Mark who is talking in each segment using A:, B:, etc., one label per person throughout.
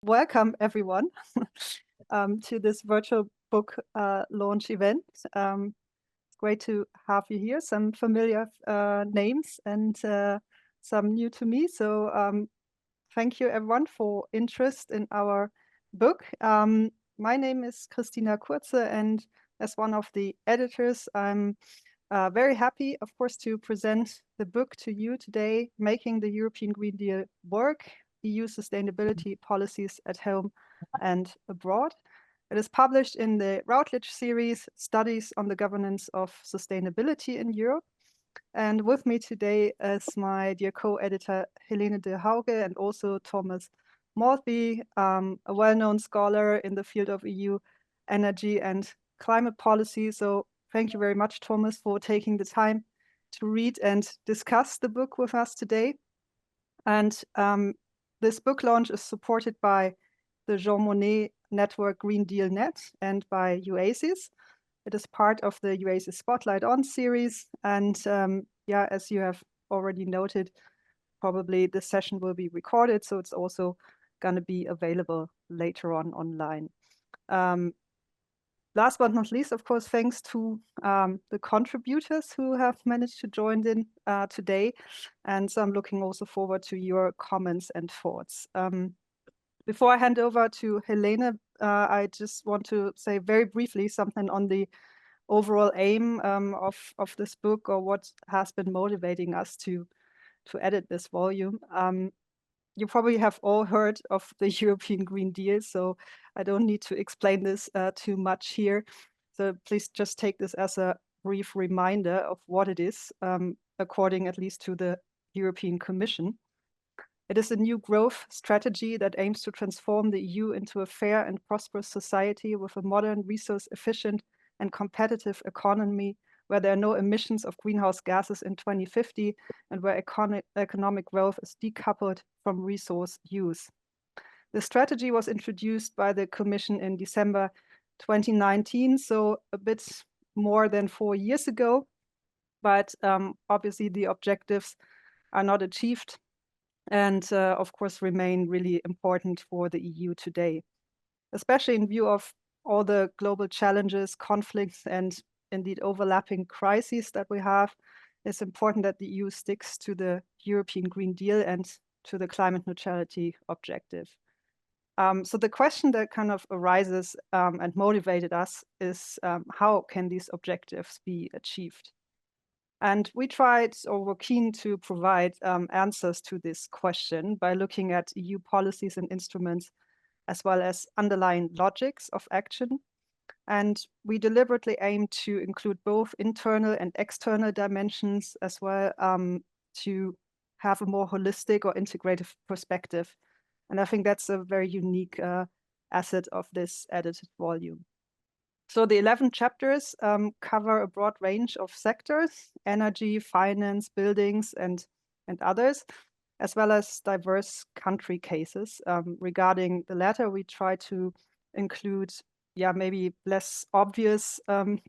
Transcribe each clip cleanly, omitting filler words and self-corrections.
A: Welcome everyone to this virtual book launch event. It's great to have you here, some familiar names and some new to me. So thank you everyone for interest in our book. My name is Kristina Kurze, and as one of the editors, I'm very happy, of course, to present the book to you today, Making the European Green Deal Work, EU Sustainability Policies at Home and Abroad. It is published in the Routledge series, Studies on the Governance of Sustainability in Europe. And with me today is my dear co-editor, Helene Dyrhauge, and also Tomas Maltby, a well-known scholar in the field of EU energy and climate policy. So thank you very much, Tomas, for taking the time to read and discuss the book with us today. And this book launch is supported by the Jean Monnet Network Green Deal Net and by UASIS. It is part of the UASIS Spotlight On series. And yeah, as you have already noted, probably this session will be recorded, so it's also going to be available later on online. Last but not least, of course, thanks to the contributors who have managed to join in today. And so I'm looking also forward to your comments and thoughts. Before I hand over to Helene, I just want to say very briefly something on the overall aim of this book, or what has been motivating us to edit this volume. You probably have all heard of the European Green Deal, so I don't need to explain this too much here. So please just take this as a brief reminder of what it is, according at least to the European Commission. It is a new growth strategy that aims to transform the EU into a fair and prosperous society with a modern, resource-efficient and competitive economy where there are no emissions of greenhouse gases in 2050 and where economic growth is decoupled from resource use. The strategy was introduced by the Commission in December 2019, so a bit more than 4 years ago, but obviously the objectives are not achieved and of course remain really important for the EU today, especially in view of all the global challenges, conflicts, and indeed overlapping crises that we have. It's important that the EU sticks to the European Green Deal and to the climate neutrality objective. So the question that kind of arises and motivated us is how can these objectives be achieved? And we tried, or were keen to provide answers to this question by looking at EU policies and instruments, as well as underlying logics of action. And we deliberately aim to include both internal and external dimensions, as well to have a more holistic or integrative perspective. And I think that's a very unique asset of this edited volume. So the 11 chapters cover a broad range of sectors: energy, finance, buildings, and others, as well as diverse country cases. Regarding the latter, we try to include maybe less obvious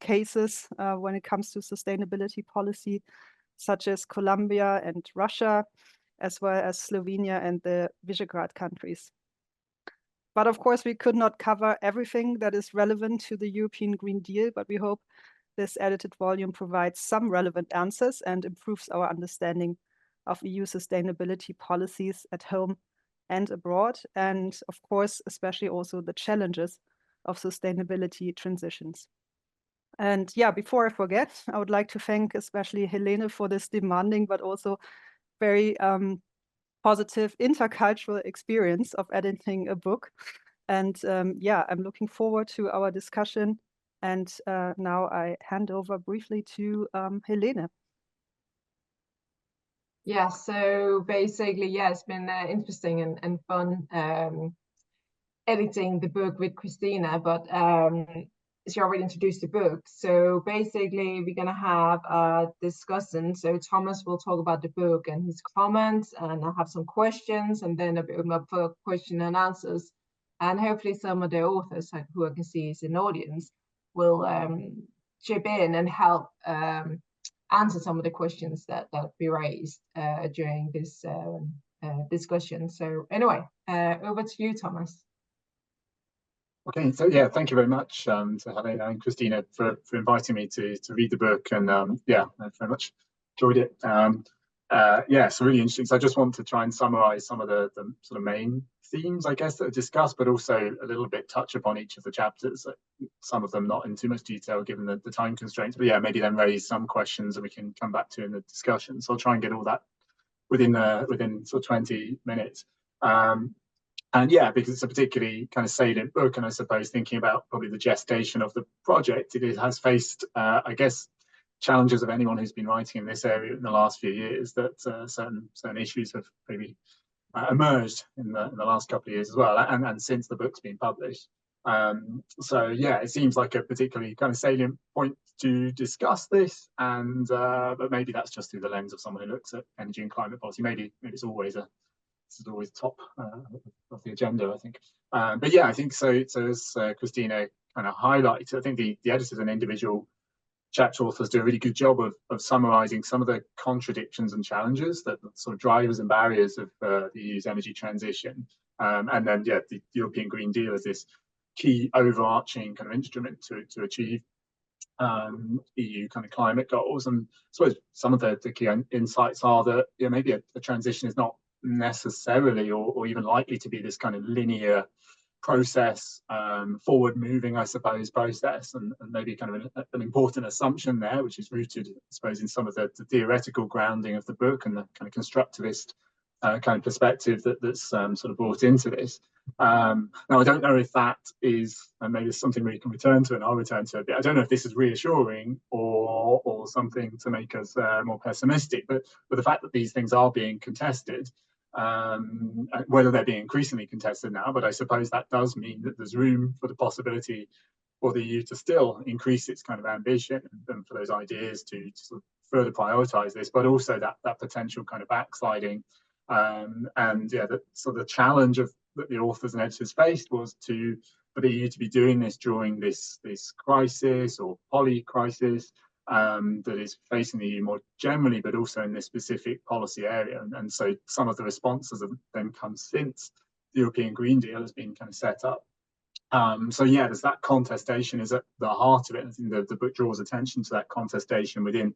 A: cases when it comes to sustainability policy, such as Colombia and Russia, as well as Slovenia and the Visegrad countries. But of course, we could not cover everything that is relevant to the European Green Deal, but we hope this edited volume provides some relevant answers and improves our understanding of EU sustainability policies at home and abroad, and of course, especially also the challenges of sustainability transitions. And yeah, before I forget, I would like to thank especially Helene for this demanding but also very positive intercultural experience of editing a book. And yeah, I'm looking forward to our discussion. And now I hand over briefly to Helene.
B: Yeah, so basically, yeah, it's been interesting and fun editing the book with Kristina, but she already introduced the book. So basically, we're gonna have a discussant. So Tomas will talk about the book and his comments, and I'll have some questions, and then I'll be open up for question and answers. And hopefully some of the authors who I can see is in the audience will chip in and help answer some of the questions that we raised during this discussion. So anyway, over to you, Thomas.
C: Okay, so yeah, thank you very much to Helene and Kristina for inviting me to read the book, and yeah, I very much enjoyed it. Yeah, it's really interesting. So I just want to try and summarize some of the sort of main themes, I guess, that are discussed, but also a little bit touch upon each of the chapters. Some of them not in too much detail given the time constraints, but yeah, maybe then raise some questions that we can come back to in the discussion. So I'll try and get all that within sort of 20 minutes. And yeah, because it's a particularly kind of salient book, and I suppose thinking about probably the gestation of the project, it has faced, I guess, challenges of anyone who's been writing in this area in the last few years, that certain issues have maybe emerged in the last couple of years as well, and since the book's been published. So yeah, it seems like a particularly kind of salient point to discuss this, and but maybe that's just through the lens of someone who looks at energy and climate policy. Maybe it's always top of the agenda, I think. But yeah, I think so. So as Kristina kind of highlighted, I think the editors and individual chapter authors do a really good job of summarising some of the contradictions and challenges, that sort of drivers and barriers of the EU's energy transition, and then yeah, the European Green Deal as this key overarching kind of instrument to achieve EU kind of climate goals. And I suppose some of the key insights are that maybe a transition is not necessarily or even likely to be this kind of linear process, forward moving, I suppose, process, and maybe kind of an important assumption there, which is rooted, I suppose, in some of the theoretical grounding of the book and the kind of constructivist kind of perspective that's sort of brought into this. Now, I don't know if that is, and maybe it's something we can return to, and I'll return to a bit. I don't know if this is reassuring or something to make us more pessimistic, but the fact that these things are being contested, whether they're being increasingly contested now, but I suppose that does mean that there's room for the possibility for the EU to still increase its kind of ambition, and for those ideas to sort of further prioritise this, but also that potential kind of backsliding. And yeah, so the challenge that the authors and editors faced was for the EU to be doing this during this crisis or poly-crisis that is facing the EU more generally, but also in this specific policy area. And so some of the responses have then come since the European Green Deal has been kind of set up. So yeah, there's that contestation is at the heart of it. I think the book draws attention to that contestation within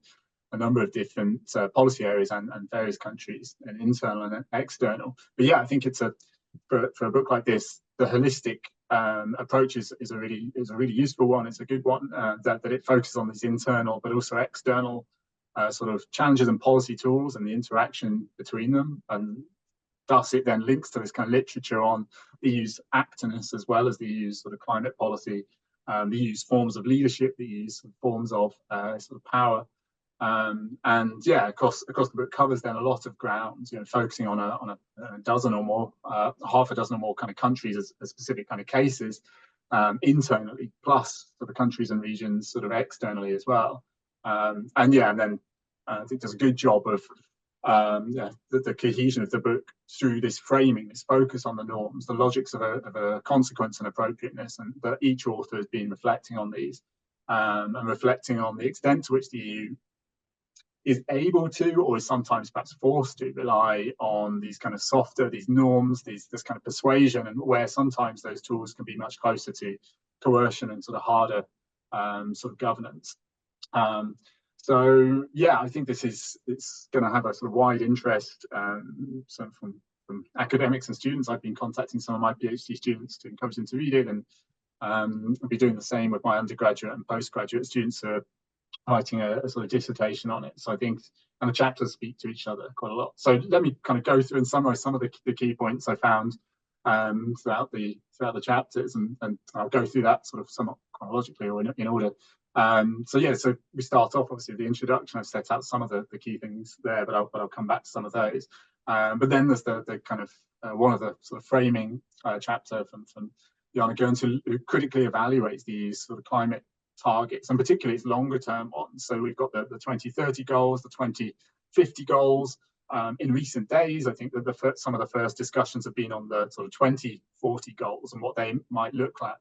C: a number of different policy areas and various countries, and internal and external. But yeah, I think it's for a book like this, the holistic approach is a really useful one. It's a good one, that it focuses on these internal but also external sort of challenges and policy tools and the interaction between them, and thus it then links to this kind of literature on the EU's activeness as well as the EU's sort of climate policy, the EU's forms of leadership, the EU's forms of sort of power. And yeah, across the book covers then a lot of ground, focusing on a dozen or more, half a dozen or more kind of countries as specific kind of cases internally, plus for the countries and regions sort of externally as well. And yeah, and then I think does a good job of the cohesion of the book through this framing, this focus on the norms, the logics of a consequence and appropriateness, and that each author has been reflecting on these and reflecting on the extent to which the EU is able to, or is sometimes perhaps forced to, rely on these kind of softer, these norms, this kind of persuasion, and where sometimes those tools can be much closer to coercion and sort of harder sort of governance. So yeah, I think it's going to have a sort of wide interest. So from academics and students, I've been contacting some of my PhD students to encourage them to read it, and I'll be doing the same with my undergraduate and postgraduate students who are writing a sort of dissertation on it. So I think, and the chapters speak to each other quite a lot. So let me kind of go through and summarize some of the key points I found throughout the chapters, and I'll go through that sort of somewhat chronologically or in order. So yeah, so we start off obviously with the introduction. I've set out some of the key things there, but I'll come back to some of those. But then there's the kind of one of the sort of framing chapter from Jana Gönz, who critically evaluates these sort of climate targets, and particularly its longer term ones. So we've got the 2030 goals, the 2050 goals. In recent days, I think that some of the first discussions have been on the sort of 2040 goals and what they might look like.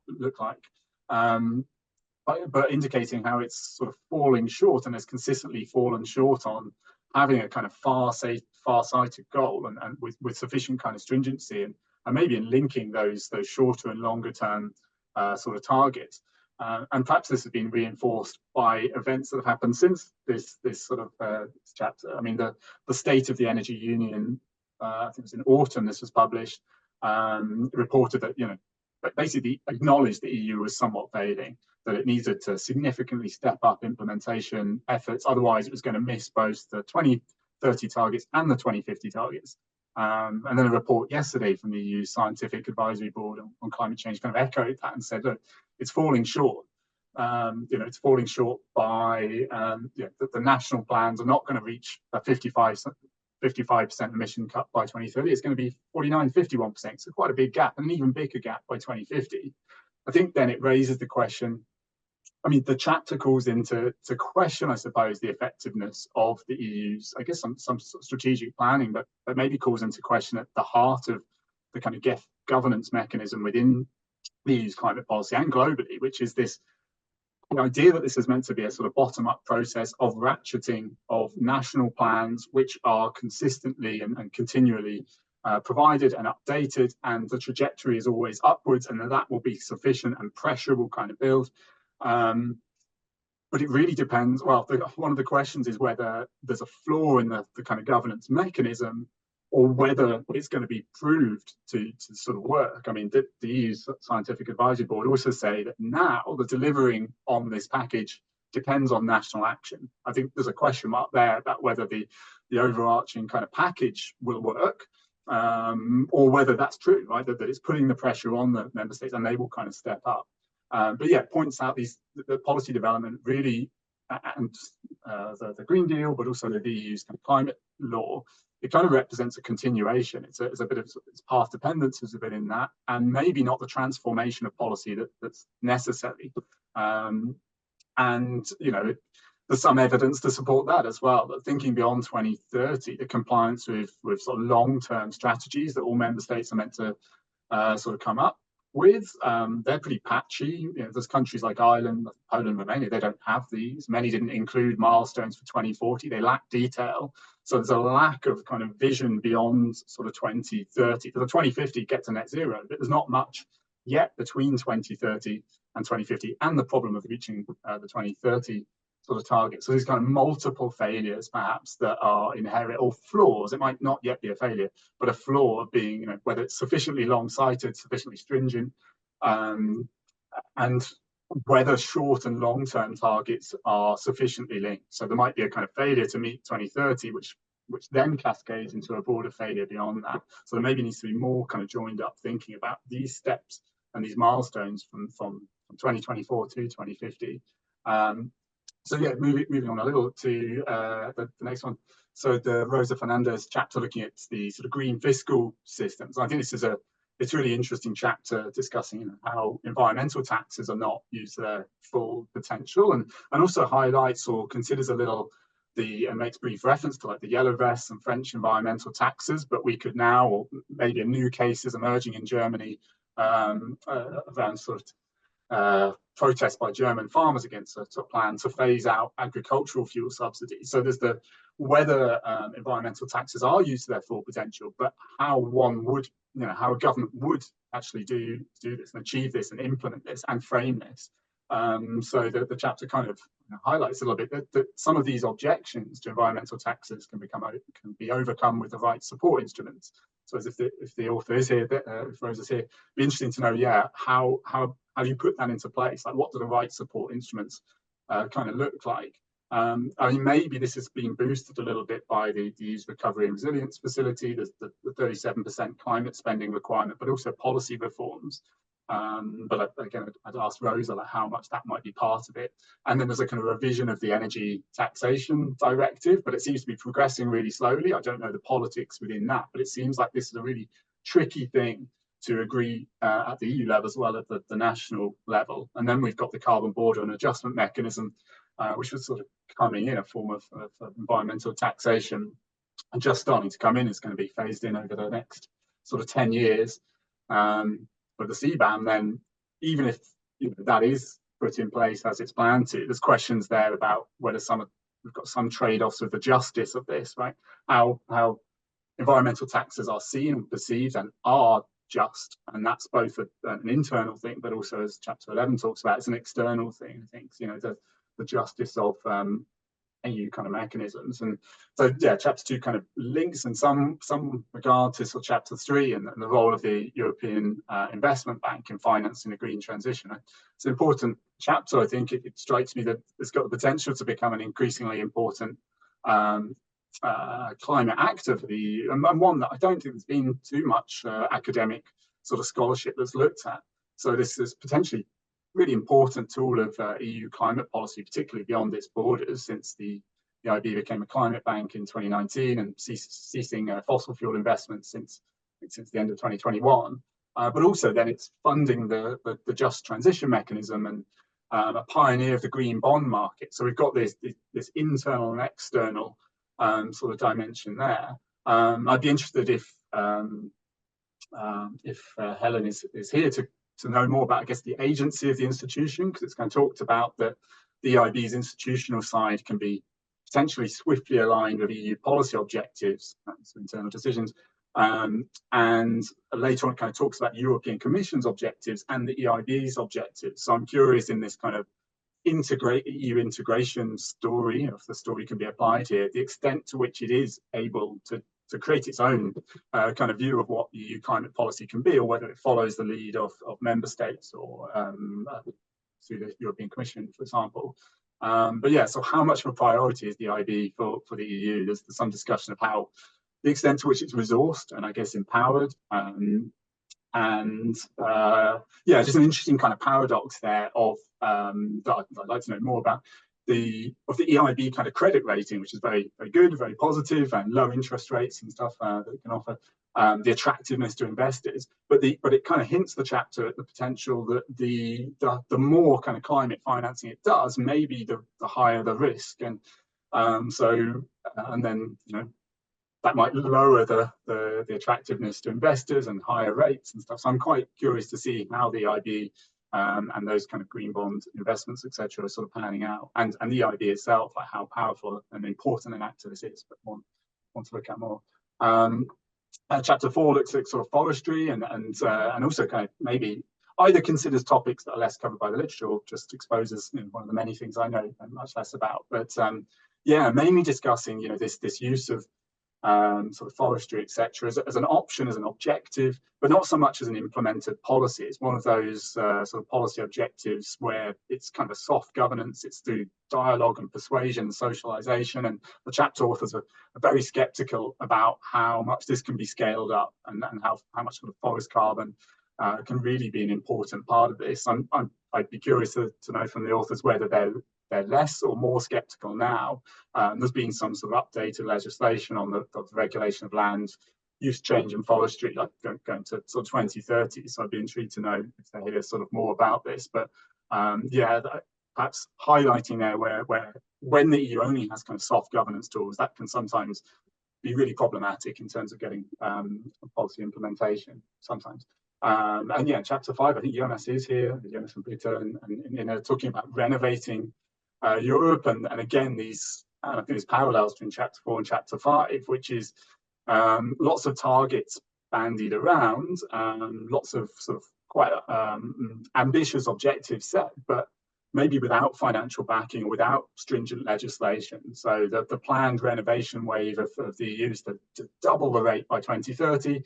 C: But indicating how it's sort of falling short and has consistently fallen short on having a kind of far-sighted goal and with sufficient kind of stringency and maybe in linking those shorter and longer term sort of targets. And perhaps this has been reinforced by events that have happened since this sort of this chapter. I mean, the State of the Energy Union, I think it was in autumn this was published, reported that, you know, basically acknowledged the EU was somewhat failing, that it needed to significantly step up implementation efforts, otherwise it was going to miss both the 2030 targets and the 2050 targets. And then a report yesterday from the EU Scientific Advisory Board on climate change kind of echoed that and said, look, it's falling short. You know, it's falling short by the national plans are not going to reach a 55% emission cut by 2030. It's going to be 49, 51%. So quite a big gap, an even bigger gap by 2050. I think then it raises the question. I mean, the chapter calls into question, I suppose, the effectiveness of the EU's, I guess, some strategic planning, but maybe calls into question at the heart of the kind of governance mechanism within the EU's climate policy and globally, which is the idea that this is meant to be a sort of bottom-up process of ratcheting of national plans, which are consistently and continually provided and updated, and the trajectory is always upwards, and that will be sufficient, and pressure will kind of build. But it really depends. Well, one of the questions is whether there's a flaw in the kind of governance mechanism, or whether it's going to be proved to sort of work. I mean, the EU's Scientific Advisory Board also say that now the delivering on this package depends on national action. I think there's a question mark there about whether the overarching kind of package will work, or whether that's true, right? That it's putting the pressure on the member states and they will kind of step up. But yeah, points out the policy development really, and the Green Deal, but also the EU's kind of climate law. It kind of represents a continuation. It's a bit of its path dependence is a bit in that, and maybe not the transformation of policy that's necessary. And you know, there's some evidence to support that as well. That thinking beyond 2030, the compliance with sort of long-term strategies that all member states are meant to sort of come up with, they're pretty patchy. You know, there's countries like Ireland, Poland, Romania, they don't have these. Many didn't include milestones for 2040. They lack detail. So there's a lack of kind of vision beyond sort of 2030. For the 2050, get to net zero, but there's not much yet between 2030 and 2050, and the problem of reaching the 2030 sort of target. So there's kind of multiple failures, perhaps, that are inherent, or flaws. It might not yet be a failure, but a flaw of being, you know, whether it's sufficiently long-sighted, sufficiently stringent, and whether short and long-term targets are sufficiently linked. So there might be a kind of failure to meet 2030, which then cascades into a broader failure beyond that. So there maybe needs to be more kind of joined up thinking about these steps and these milestones from 2024 to 2050. So yeah, moving on a little to the next one. So the Rosa Fernandez chapter looking at the sort of green fiscal systems. I think this is it's a really interesting chapter discussing how environmental taxes are not used to their full potential, and also highlights or considers a little and makes brief reference to like the yellow vests and French environmental taxes, but we could now, or maybe a new case is emerging in Germany around sort of protest by German farmers against a plan to phase out agricultural fuel subsidies. So there's whether environmental taxes are used to their full potential, but how one would, you know, how a government would actually do this and achieve this and implement this and frame this. So the chapter kind of highlights a little bit that some of these objections to environmental taxes can be overcome with the right support instruments. So as if the author is here, if Rosa's here, it'd be interesting to know, yeah, how do you put that into place? Like, what do the right support instruments kind of look like? I mean, maybe this has been boosted a little bit by the EU's Recovery and Resilience Facility, the 37% climate spending requirement, but also policy reforms. But again, I'd ask Rosa like how much that might be part of it. And then there's a kind of revision of the Energy Taxation Directive, but it seems to be progressing really slowly. I don't know the politics within that, but it seems like this is a really tricky thing to agree at the EU level as well as the national level. And then we've got the Carbon Border and Adjustment Mechanism, which was sort of coming in a form of environmental taxation and just starting to come in. It's going to be phased in over the next sort of 10 years. But the CBAM then, even if that is put in place as it's planned to, there's questions there about whether we've got some trade-offs with the justice of this, right? How environmental taxes are seen and perceived and are just, and that's both an internal thing, but also, as chapter 11 talks about, it's an external thing. I think, you know, the justice of EU kind of mechanisms. And so, yeah, chapter 2 kind of links in some regard to sort of chapter 3 and the role of the European Investment Bank in financing the green transition. It's an important chapter. I think it strikes me that it's got the potential to become an increasingly important climate actor for the EU, and one that I don't think there's been too much academic sort of scholarship that's looked at. So this is potentially really important tool of EU climate policy, particularly beyond its borders, since the EIB became a climate bank in 2019 and ceasing fossil fuel investments since the end of 2021. But also then it's funding the just transition mechanism and a pioneer of the green bond market. So we've got this internal and external sort of dimension there. I'd be interested if Helen is here to know more about, I guess, the agency of the institution, because it's kind of talked about that the EIB's institutional side can be potentially swiftly aligned with EU policy objectives, so internal decisions, and later on it kind of talks about European Commission's objectives and the EIB's objectives. So I'm curious in this kind of EU integration story, if the story can be applied here, the extent to which it is able to create its own kind of view of what EU climate policy can be, or whether it follows the lead of member states or through the European Commission, for example. But yeah, so how much of a priority is the IB for the EU? There's some discussion of how the extent to which it's resourced and I guess empowered. Yeah, just an interesting kind of paradox there of that I'd like to know more about. Of the EIB kind of credit rating, which is very, very good, very positive, and low interest rates and stuff that it can offer, the attractiveness to investors. But it kind of hints the chapter at the potential that the more kind of climate financing it does, maybe the higher the risk, and then you know that might lower the attractiveness to investors and higher rates and stuff. So I'm quite curious to see how the EIB and those kind of green bond investments, etc., are sort of panning out, and the EIB itself, like how powerful and important an actor this is, but want to look at more. Chapter 4 looks at sort of forestry and also kind of maybe either considers topics that are less covered by the literature or just exposes one of the many things I know and much less about. But yeah, mainly discussing this use of sort of forestry, etc., as an option, as an objective, but not so much as an implemented policy. It's one of those sort of policy objectives where it's kind of soft governance. It's through dialogue and persuasion, socialization, and the chapter authors are very skeptical about how much this can be scaled up and how much sort of forest carbon can really be an important part of this. I'd be curious to know from the authors whether they're less or more skeptical now. There's been some sort of updated legislation on the regulation of land use change and forestry, like going to sort of 2030. So I'd be intrigued to know if they hear sort of more about this. But yeah, perhaps highlighting there where when the EU only has kind of soft governance tools, that can sometimes be really problematic in terms of getting policy implementation sometimes. And yeah, chapter 5, I think Jonas is here, Jonas and Peter, and talking about renovating Europe, and again these I think there's parallels between chapter 4 and chapter 5, which is lots of targets bandied around, lots of sort of quite ambitious objectives set, but maybe without financial backing or without stringent legislation. So the planned renovation wave of the EU is to double the rate by 2030.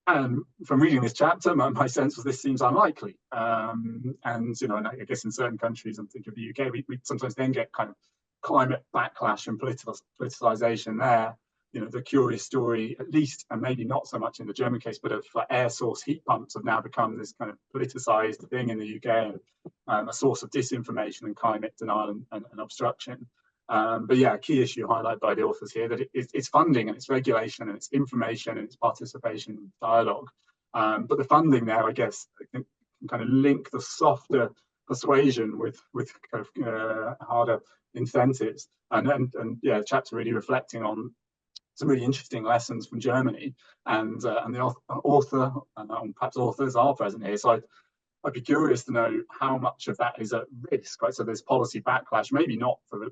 C: And from reading this chapter, my sense was this seems unlikely. And and I guess in certain countries, I'm thinking of the UK, we sometimes then get kind of climate backlash and politicization there. The curious story, at least, and maybe not so much in the German case, but of air source heat pumps have now become this kind of politicized thing in the UK, and a source of disinformation and climate denial and obstruction. But yeah, a key issue highlighted by the authors here that it's funding and it's regulation and it's information and it's participation and dialogue. But the funding there, I guess, can kind of link the softer persuasion with kind of harder incentives. And yeah, the chapter really reflecting on some really interesting lessons from Germany, and the author and perhaps authors are present here. So I'd be curious to know how much of that is at risk, right? So there's policy backlash, maybe not for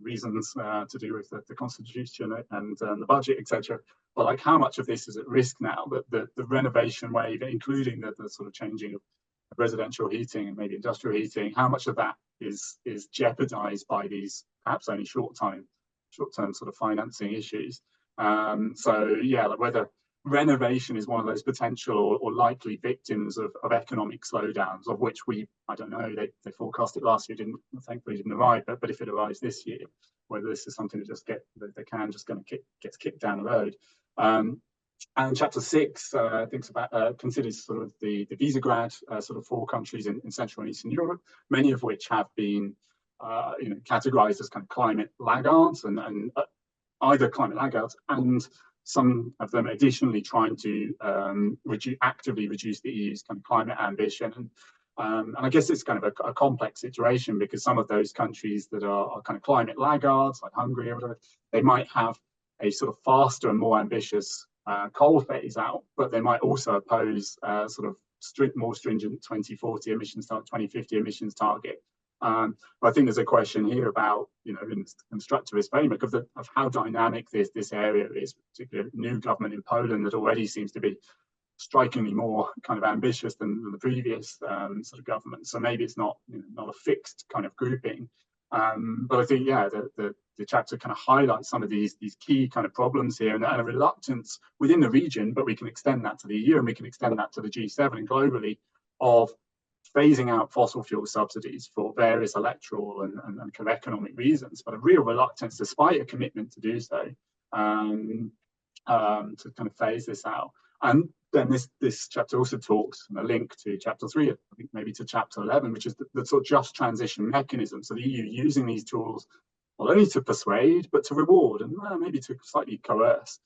C: reasons to do with the constitution and the budget, etc. But like, how much of this is at risk now? That the renovation wave, including the sort of changing of residential heating and maybe industrial heating, how much of that is jeopardized by these perhaps only short-term sort of financing issues? So yeah, like whether renovation is one of those potential or likely victims of economic slowdowns, of which I don't know, they forecast it last year, thankfully didn't arrive, but if it arrives this year, whether this is something that gets kicked down the road. And chapter 6 considers sort of the Visegrad sort of 4 countries in Central and Eastern Europe, many of which have been categorized as kind of climate laggards and either climate laggards and some of them additionally trying to actively reduce the EU's kind of climate ambition. And I guess it's kind of a complex situation, because some of those countries that are kind of climate laggards, like Hungary or whatever, they might have a sort of faster and more ambitious coal phase out, but they might also oppose sort of more stringent 2040 emissions target, 2050 emissions target. But I think there's a question here about, in constructivist framework of how dynamic this area is, particularly a new government in Poland that already seems to be strikingly more kind of ambitious than the previous sort of government. So maybe it's not a fixed kind of grouping. But I think, yeah, the chapter kind of highlights some of these key kind of problems here and a reluctance within the region, but we can extend that to the EU and we can extend that to the G7 and globally, of phasing out fossil fuel subsidies for various electoral and kind of economic reasons, but a real reluctance, despite a commitment to do so, to kind of phase this out. And then this chapter also talks, and a link to chapter 3, I think maybe to chapter 11, which is the sort of just transition mechanism. So the EU using these tools not only to persuade, but to reward and maybe to slightly coerce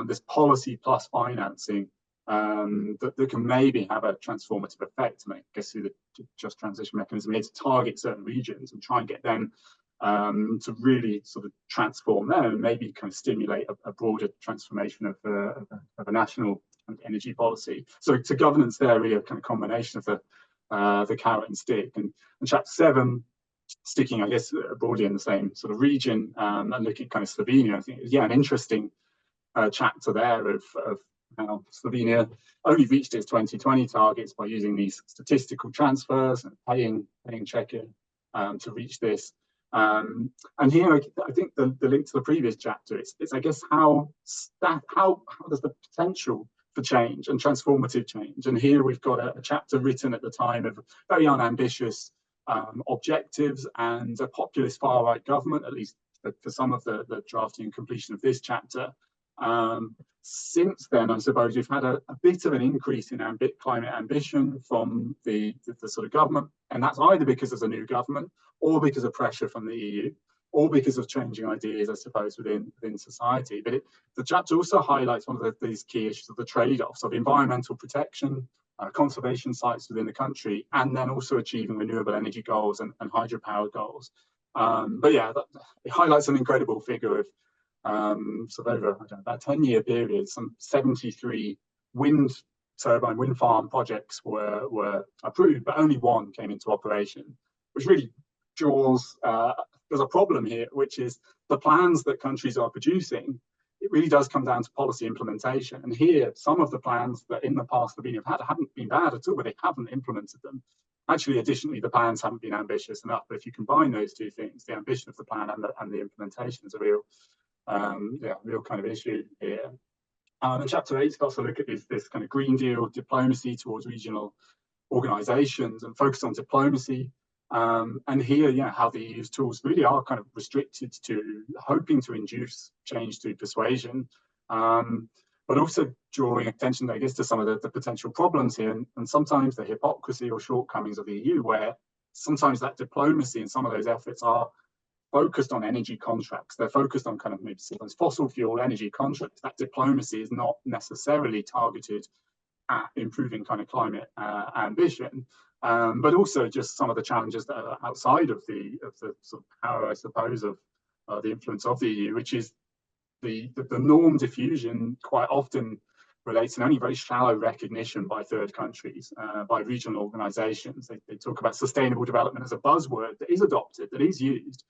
C: this policy plus financing that can maybe have a transformative effect. I guess through the just transition mechanism here, to target certain regions and try and get them to really sort of transform them and maybe kind of stimulate a broader transformation of a national energy policy. So to governance there, really a kind of combination of the carrot and stick. And chapter 7, sticking, I guess, broadly in the same sort of region and looking at kind of Slovenia, I think, yeah, an interesting chapter there of how Slovenia only reached its 2020 targets by using these statistical transfers and paying Czechia to reach this. And here, I think the link to the previous chapter, it's I guess how does the potential for change and transformative change. And here we've got a chapter written at the time of very unambitious objectives and a populist far-right government, at least for some of the drafting and completion of this chapter. Since then, I suppose we've had a bit of an increase in climate ambition from the sort of government, and that's either because there's a new government, or because of pressure from the EU, or because of changing ideas, I suppose, within society. But the chapter also highlights one of these key issues of the trade-offs of environmental protection, conservation sites within the country, and then also achieving renewable energy goals and hydropower goals. But yeah, it highlights an incredible figure of sort of over about a 10-year period, some 73 wind farm projects were approved, but only one came into operation, which really draws, there's a problem here, which is the plans that countries are producing. It really does come down to policy implementation. And here, some of the plans that in the past haven't been bad at all, but they haven't implemented them. Actually, additionally, the plans haven't been ambitious enough. But if you combine those two things, the ambition of the plan and the implementation is a real kind of issue here. And chapter 8 starts to look at this kind of Green Deal diplomacy towards regional organizations and focus on diplomacy. And here, yeah, how the EU's tools really are kind of restricted to hoping to induce change through persuasion, but also drawing attention, I guess, to some of the potential problems here, and sometimes the hypocrisy or shortcomings of the EU, where sometimes that diplomacy and some of those efforts are focused on energy contracts. They're focused on kind of maybe sometimes fossil fuel energy contracts. That diplomacy is not necessarily targeted at improving kind of climate ambition. But also just some of the challenges that are outside of the sort of power, I suppose, of the influence of the EU, which is the norm diffusion quite often relates and only very shallow recognition by third countries, by regional organizations. They talk about sustainable development as a buzzword that is adopted, that is used.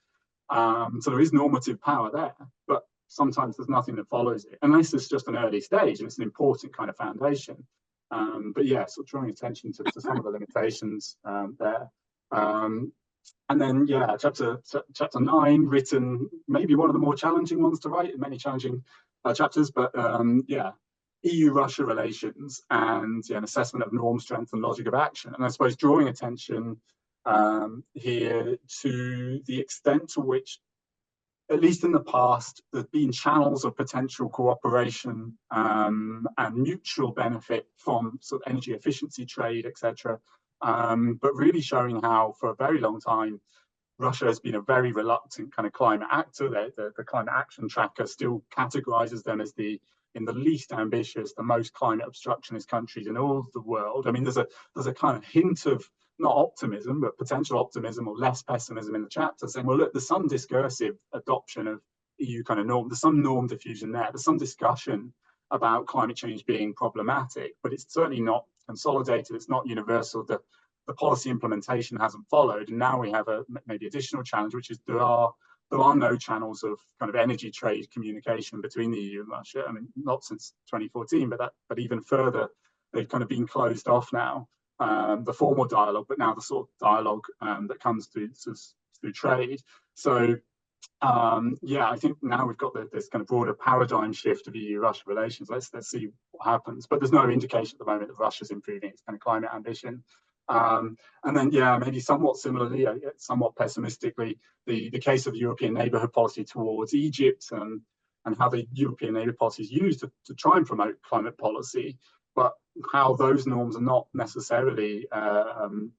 C: So there is normative power there, but sometimes there's nothing that follows it, unless it's just an early stage and it's an important kind of foundation. But yeah, so drawing attention to some of the limitations there. And then, yeah, chapter 9, written maybe one of the more challenging ones to write, many challenging chapters, but yeah, EU-Russia relations and an assessment of norm strength and logic of action. And I suppose drawing attention here to the extent to which, at least in the past, there's been channels of potential cooperation and mutual benefit from sort of energy efficiency trade, etc. But really showing how, for a very long time, Russia has been a very reluctant kind of climate actor. The climate action tracker still categorizes them as in the least ambitious, the most climate obstructionist countries in all of the world. I mean, there's a kind of hint of not optimism, but potential optimism or less pessimism in the chapter, saying, well, look, there's some discursive adoption of EU kind of norm, there's some norm diffusion there's some discussion about climate change being problematic, but it's certainly not consolidated, it's not universal. The policy implementation hasn't followed, and now we have a maybe additional challenge, which is there are no channels of kind of energy trade communication between the EU and Russia. I mean, not since 2014, but even further, they've kind of been closed off now. The formal dialogue, but now the sort of dialogue that comes through trade. So yeah, I think now we've got this kind of broader paradigm shift of EU-Russia relations. Let's see what happens. But there's no indication at the moment that Russia's improving its kind of climate ambition. And then, yeah, maybe somewhat similarly, somewhat pessimistically, the case of the European neighbourhood policy towards Egypt and how the European neighbourhood policy is used to try and promote climate policy, but how those norms are not necessarily kind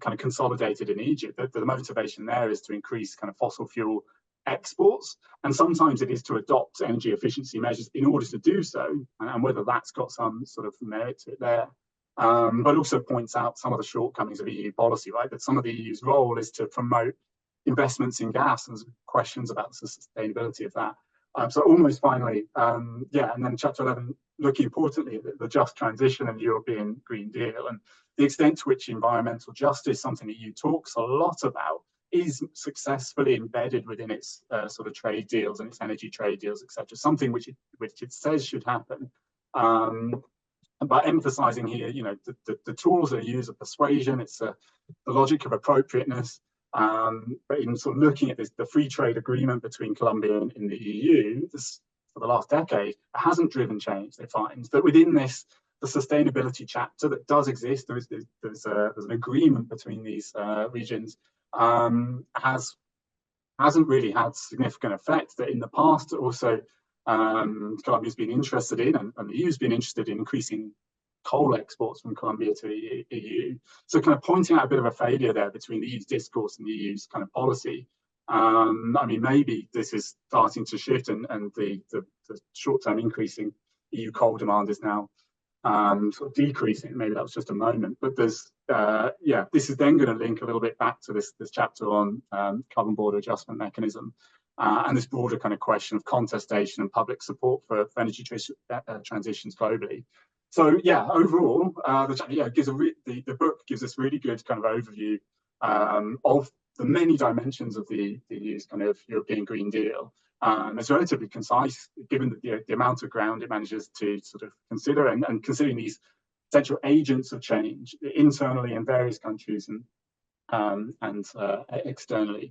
C: of consolidated in Egypt. The motivation there is to increase kind of fossil fuel exports, and sometimes it is to adopt energy efficiency measures in order to do so, and whether that's got some sort of merit to it there. But also points out some of the shortcomings of EU policy, right? That some of the EU's role is to promote investments in gas, and there's questions about the sustainability of that. So almost finally, yeah, and then chapter 11, looking importantly at the just transition and European Green Deal, and the extent to which environmental justice, something the EU talks a lot about, is successfully embedded within its sort of trade deals and its energy trade deals, etc. Something which it says should happen. By emphasizing here, you know, the tools that are used are persuasion, it's the logic of appropriateness, but in sort of looking at the free trade agreement between Colombia and the EU, for the last decade, it hasn't driven change. They find that within this, the sustainability chapter that does exist, there's an agreement between these regions, hasn't really had significant effect. That in the past also, Colombia's been interested in, and the EU's been interested in increasing coal exports from Colombia to the EU. So kind of pointing out a bit of a failure there between the EU's discourse and the EU's kind of policy. I mean, maybe this is starting to shift, and the short-term increasing EU coal demand is now sort of decreasing. Maybe that was just a moment, but there's yeah, this is then going to link a little bit back to this chapter on carbon border adjustment mechanism, and this broader kind of question of contestation and public support for energy transitions globally. So yeah, overall, the book gives us really good kind of overview of the many dimensions of the EU's kind of European Green Deal. It's relatively concise, given the amount of ground it manages to sort of consider, and considering these potential agents of change internally in various countries and externally.